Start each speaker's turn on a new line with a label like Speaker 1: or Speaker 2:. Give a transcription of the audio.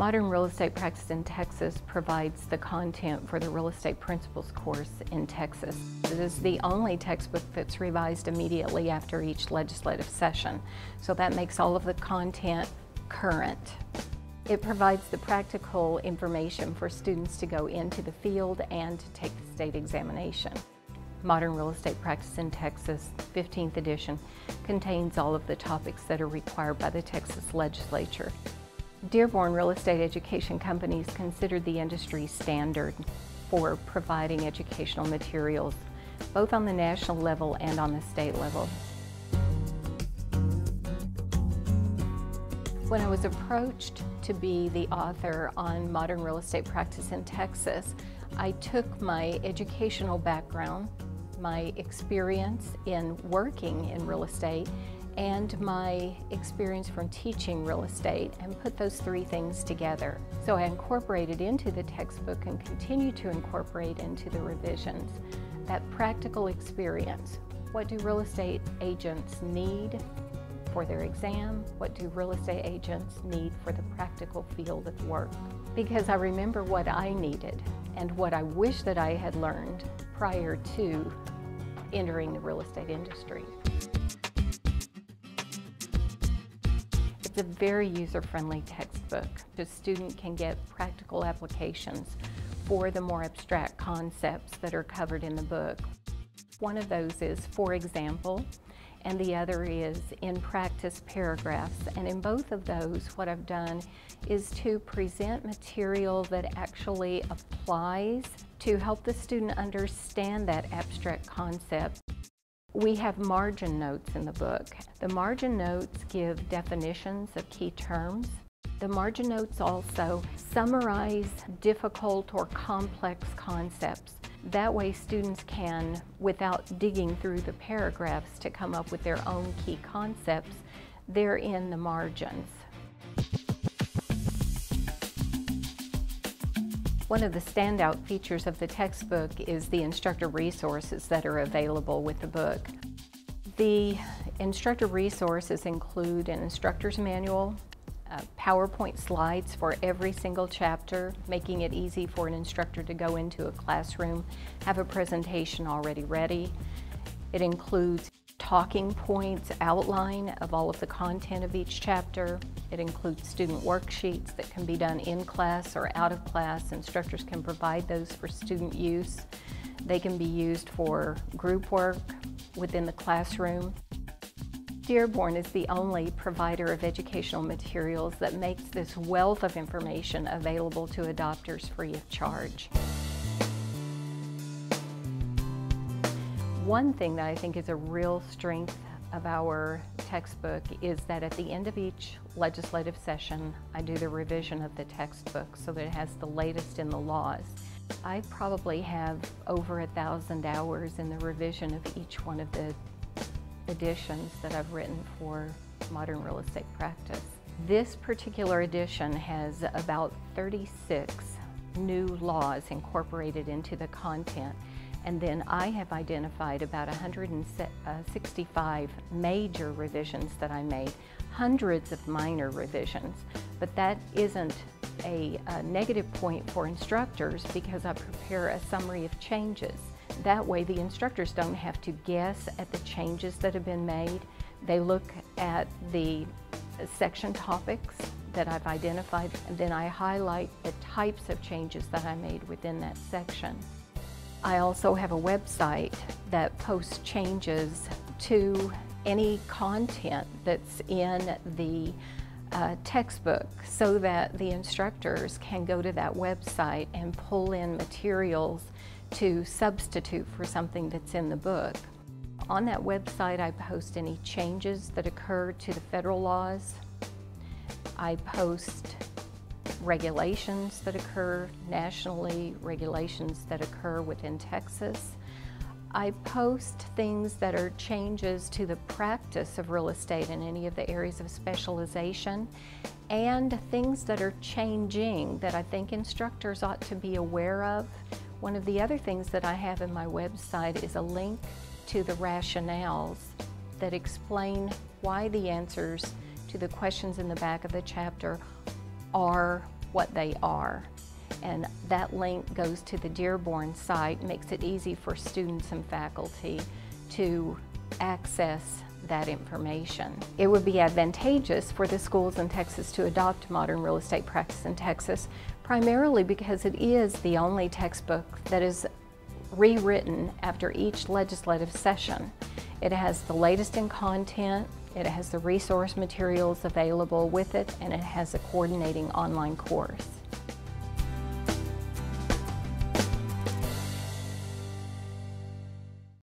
Speaker 1: Modern Real Estate Practice in Texas provides the content for the Real Estate Principles course in Texas. It is the only textbook that's revised immediately after each legislative session, so that makes all of the content current. It provides the practical information for students to go into the field and to take the state examination. Modern Real Estate Practice in Texas, 15th edition, contains all of the topics that are required by the Texas legislature. Dearborn Real Estate Education Company is considered the industry standard for providing educational materials, both on the national level and on the state level. When I was approached to be the author on Modern Real Estate Practice in Texas, I took my educational background, my experience in working in real estate, and my experience from teaching real estate, and put those three things together. So I incorporated into the textbook and continue to incorporate into the revisions that practical experience. What do real estate agents need for their exam? What do real estate agents need for the practical field of work? Because I remember what I needed and what I wish that I had learned prior to entering the real estate industry. It's a very user-friendly textbook. The student can get practical applications for the more abstract concepts that are covered in the book. One of those is for example, and the other is in practice paragraphs. And in both of those, what I've done is to present material that actually applies to help the student understand that abstract concept. We have margin notes in the book. The margin notes give definitions of key terms. The margin notes also summarize difficult or complex concepts. That way students can, without digging through the paragraphs to come up with their own key concepts, they're in the margins. One of the standout features of the textbook is the instructor resources that are available with the book. The instructor resources include an instructor's manual, PowerPoint slides for every single chapter, making it easy for an instructor to go into a classroom, have a presentation already ready. It includes talking points, outline of all of the content of each chapter. It includes student worksheets that can be done in class or out of class. Instructors can provide those for student use. They can be used for group work within the classroom. Dearborn is the only provider of educational materials that makes this wealth of information available to adopters free of charge. One thing that I think is a real strength of our textbook is that at the end of each legislative session, I do the revision of the textbook so that it has the latest in the laws. I probably have over 1,000 hours in the revision of each one of the editions that I've written for Modern Real Estate Practice. This particular edition has about 36 new laws incorporated into the content. And then I have identified about 165 major revisions that I made, hundreds of minor revisions. But that isn't a negative point for instructors because I prepare a summary of changes. That way the instructors don't have to guess at the changes that have been made. They look at the section topics that I've identified, and then I highlight the types of changes that I made within that section. I also have a website that posts changes to any content that's in the textbook so that the instructors can go to that website and pull in materials to substitute for something that's in the book. On that website, I post any changes that occur to the federal laws. I post regulations that occur nationally, regulations that occur within Texas. I post things that are changes to the practice of real estate in any of the areas of specialization, and things that are changing that I think instructors ought to be aware of. One of the other things that I have in my website is a link to the rationales that explain why the answers to the questions in the back of the chapter are what they are. And that link goes to the Dearborn site, makes it easy for students and faculty to access that information. It would be advantageous for the schools in Texas to adopt modern real estate practice in Texas, primarily because it is the only textbook that is rewritten after each legislative session. It has the latest in content, it has the resource materials available with it, and it has a coordinating online course.